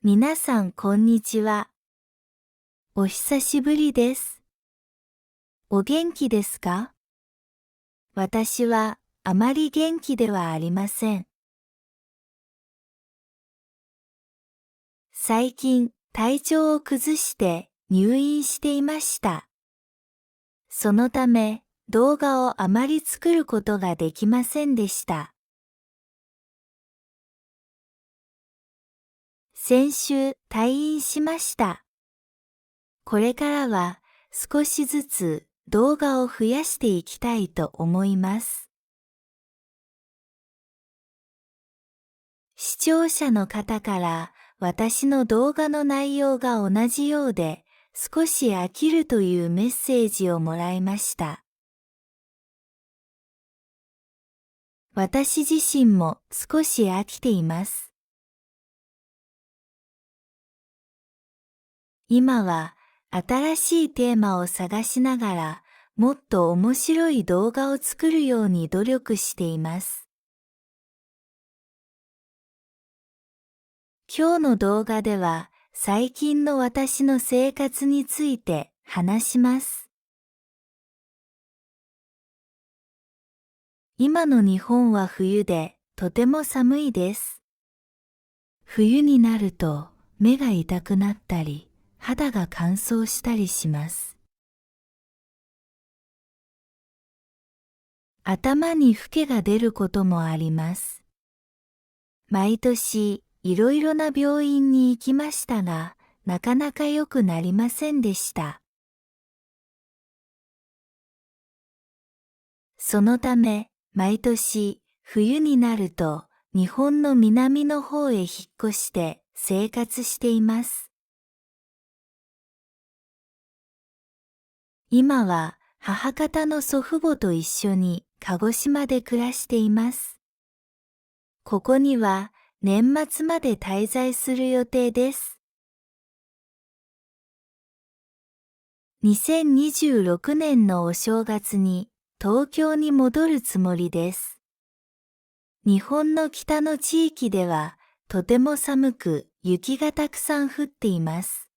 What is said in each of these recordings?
皆さんこんにちは。お久しぶりです。お元気ですか？私はあまり元気ではありません。最近体調を崩して入院していました。そのため動画をあまり作ることができませんでした。先週退院しました。これからは少しずつ動画を増やしていきたいと思います。視聴者の方から私の動画の内容が同じようで少し飽きるというメッセージをもらいました。私自身も少し飽きています。今は新しいテーマを探しながらもっと面白い動画を作るように努力しています。今日の動画では最近の私の生活について話します。今の日本は冬でとても寒いです。冬になると目が痛くなったり肌が乾燥したりします。頭にフケが出ることもあります。毎年いろいろな病院に行きましたが、なかなか良くなりませんでした。そのため、毎年冬になると日本の南の方へ引っ越して生活しています。今は母方の祖父母と一緒に鹿児島で暮らしています。ここには年末まで滞在する予定です。2026年のお正月に東京に戻るつもりです。日本の北の地域ではとても寒く雪がたくさん降っています。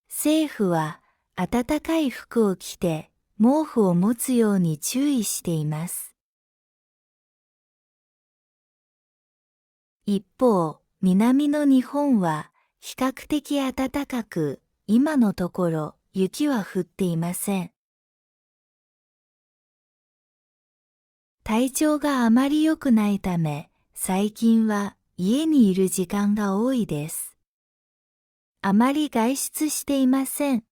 政府は暖かい服を着て毛布を持つように注意しています。一方、南の日本は比較的暖かく、今のところ雪は降っていません。体調があまり良くないため、最近は家にいる時間が多いです。あまり外出していません。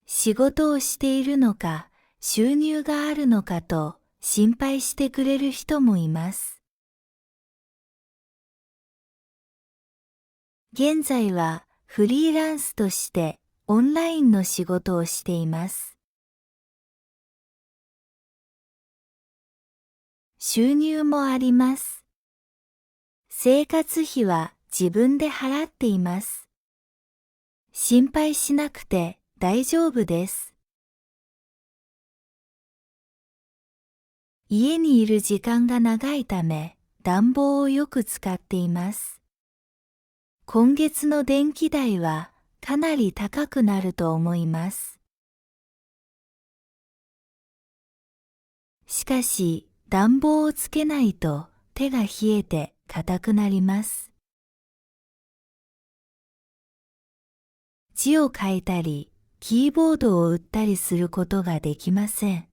仕事をしているのか、収入があるのかと心配してくれる人もいます。現在はフリーランスとしてオンラインの仕事をしています。収入もあります。生活費は自分で払っています。心配しなくて大丈夫です。家にいる時間が長いため暖房をよく使っています。今月の電気代はかなり高くなると思います。しかし暖房をつけないと手が冷えて硬くなります。字を書いたり、キーボードを打ったりすることができません。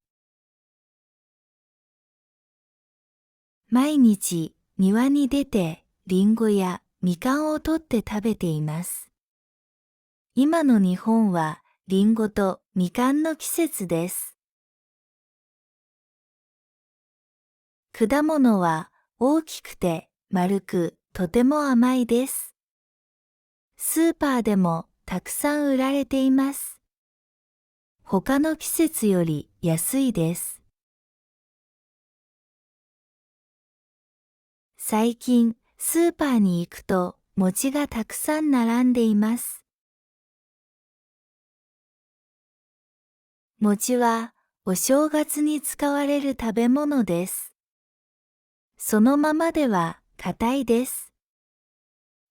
毎日庭に出てリンゴやみかんを取って食べています。今の日本はリンゴとみかんの季節です。果物は大きくて丸くとても甘いです。スーパーでもたくさん売られています。他の季節より安いです。最近スーパーに行くと餅がたくさん並んでいます。餅はお正月に使われる食べ物です。そのままでは硬いです。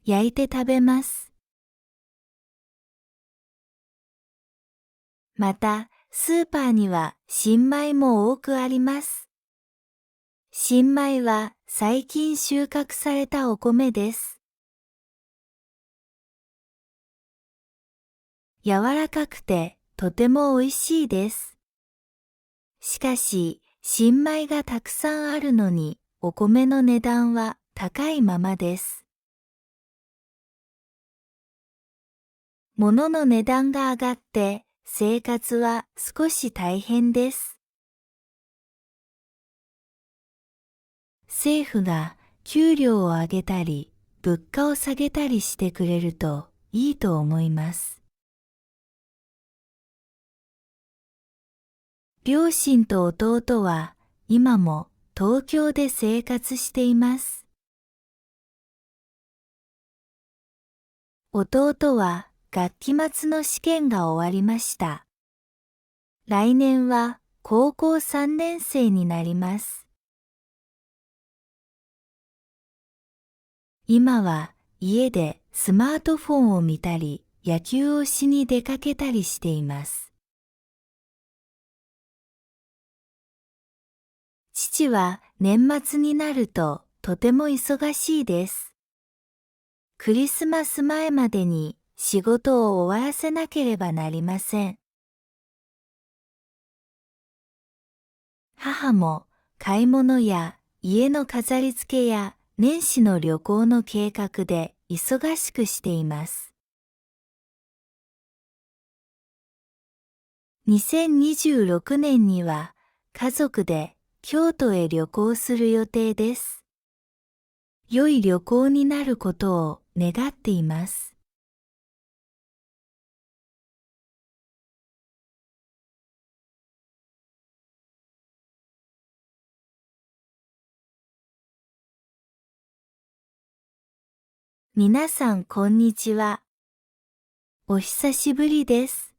焼いて食べます。また、スーパーには新米も多くあります。新米は最近収穫されたお米です。柔らかくてとても美味しいです。しかし、新米がたくさんあるのに、お米の値段は高いままです。物の値段が上がって生活は少し大変です。政府が給料を上げたり物価を下げたりしてくれるといいと思います。両親と弟は今も東京で生活しています。弟は学期末の試験が終わりました。来年は高校3年生になります。今は家でスマートフォンを見たり、野球をしに出かけたりしています。父は年末になるととても忙しいです。クリスマス前までに仕事を終わらせなければなりません。母も買い物や家の飾り付けや年始の旅行の計画で忙しくしています。2026年には家族で京都へ旅行する予定です。良い旅行になることを願っています。皆さんこんにちは。お久しぶりです。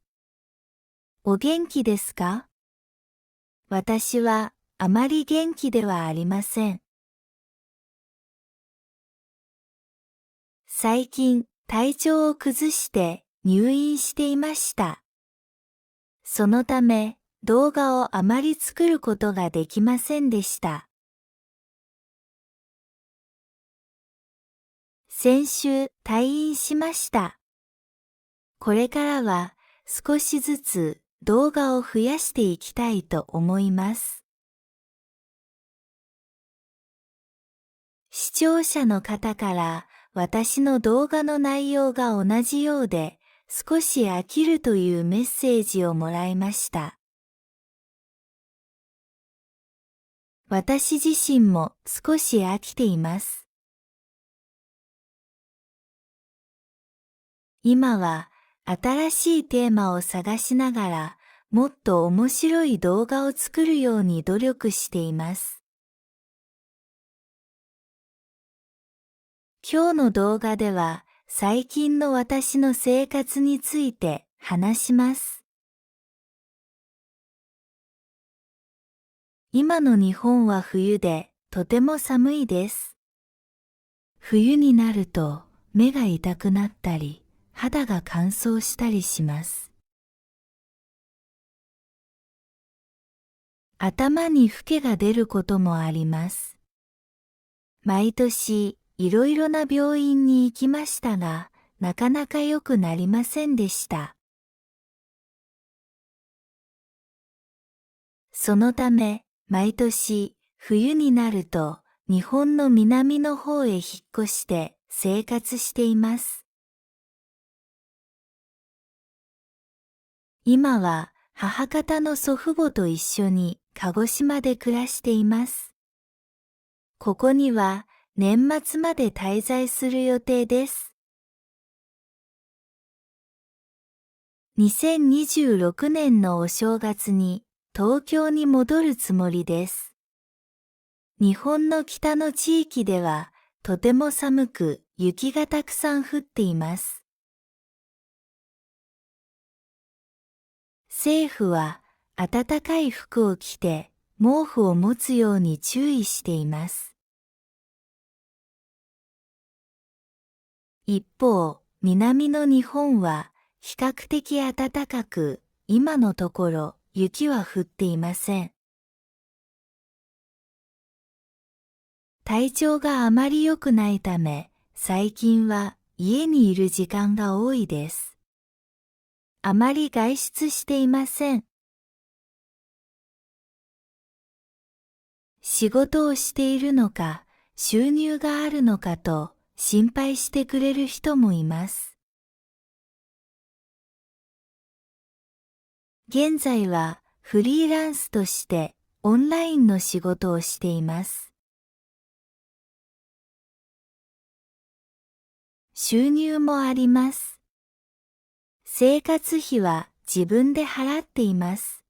お元気ですか？私はあまり元気ではありません。最近体調を崩して入院していました。そのため動画をあまり作ることができませんでした。先週退院しました。これからは少しずつ動画を増やしていきたいと思います。視聴者の方から私の動画の内容が同じようで少し飽きるというメッセージをもらいました。私自身も少し飽きています。今は新しいテーマを探しながらもっと面白い動画を作るように努力しています。今日の動画では最近の私の生活について話します。今の日本は冬でとても寒いです。冬になると目が痛くなったり肌が乾燥したりします。頭にフケが出ることもあります。毎年いろいろな病院に行きましたが、なかなか良くなりませんでした。そのため、毎年冬になると日本の南の方へ引っ越して生活しています。今は母方の祖父母と一緒に鹿児島で暮らしています。ここには年末まで滞在する予定です。2026年のお正月に東京に戻るつもりです。日本の北の地域ではとても寒く雪がたくさん降っています。政府は暖かい服を着て毛布を持つように注意しています。一方、南の日本は比較的暖かく、今のところ雪は降っていません。体調があまり良くないため、最近は家にいる時間が多いです。あまり外出していません。仕事をしているのか、収入があるのかと心配してくれる人もいます。現在はフリーランスとしてオンラインの仕事をしています。収入もあります。生活費は自分で払っています。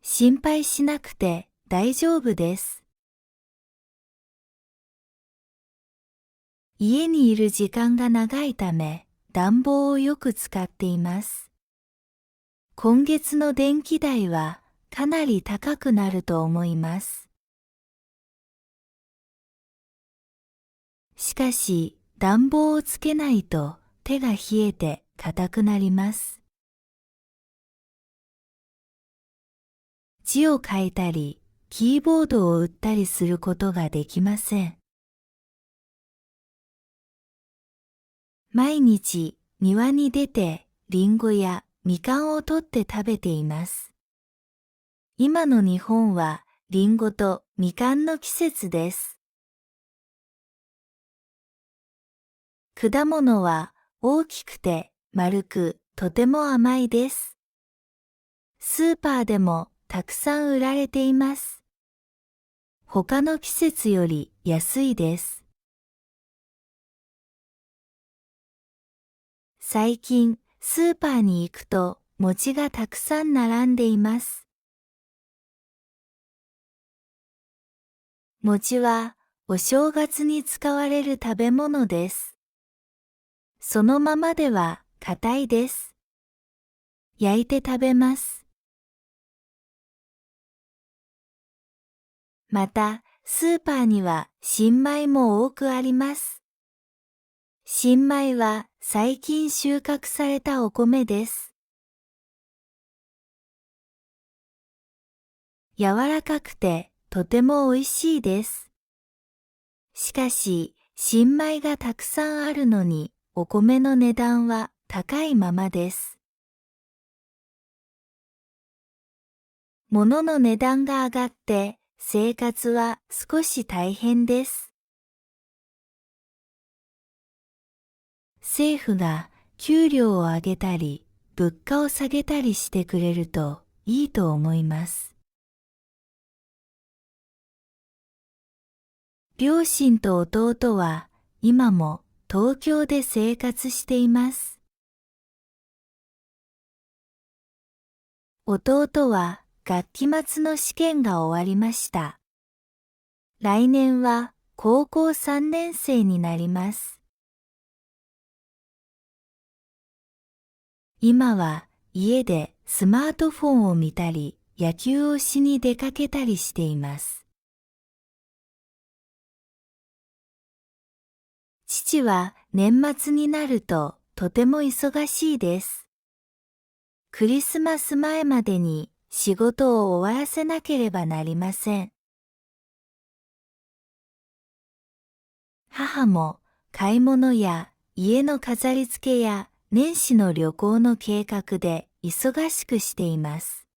心配しなくて大丈夫です。家にいる時間が長いため、暖房をよく使っています。今月の電気代はかなり高くなると思います。しかし、暖房をつけないと手が冷えて硬くなります。字を書いたり、キーボードを打ったりすることができません。毎日庭に出てリンゴやみかんを取って食べています。今の日本はリンゴとみかんの季節です。果物は大きくて丸くとても甘いです。スーパーでもたくさん売られています。他の季節より安いです。最近スーパーに行くと餅がたくさん並んでいます。餅はお正月に使われる食べ物です。そのままでは硬いです。焼いて食べます。また、スーパーには新米も多くあります。新米は最近収穫されたお米です。柔らかくてとても美味しいです。しかし、新米がたくさんあるのに、お米の値段は高いままです。物の値段が上がって生活は少し大変です。政府が給料を上げたり物価を下げたりしてくれるといいと思います。両親と弟は今も東京で生活しています。弟は学期末の試験が終わりました。来年は高校3年生になります。今は家でスマートフォンを見たり、野球をしに出かけたりしています。父は年末になるととても忙しいです。クリスマス前までに仕事を終わらせなければなりません。母も買い物や家の飾り付けや年始の旅行の計画で忙しくしています。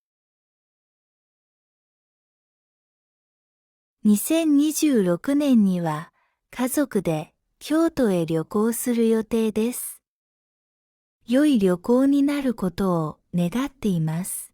2026年には家族で京都へ旅行する予定です。良い旅行になることを願っています。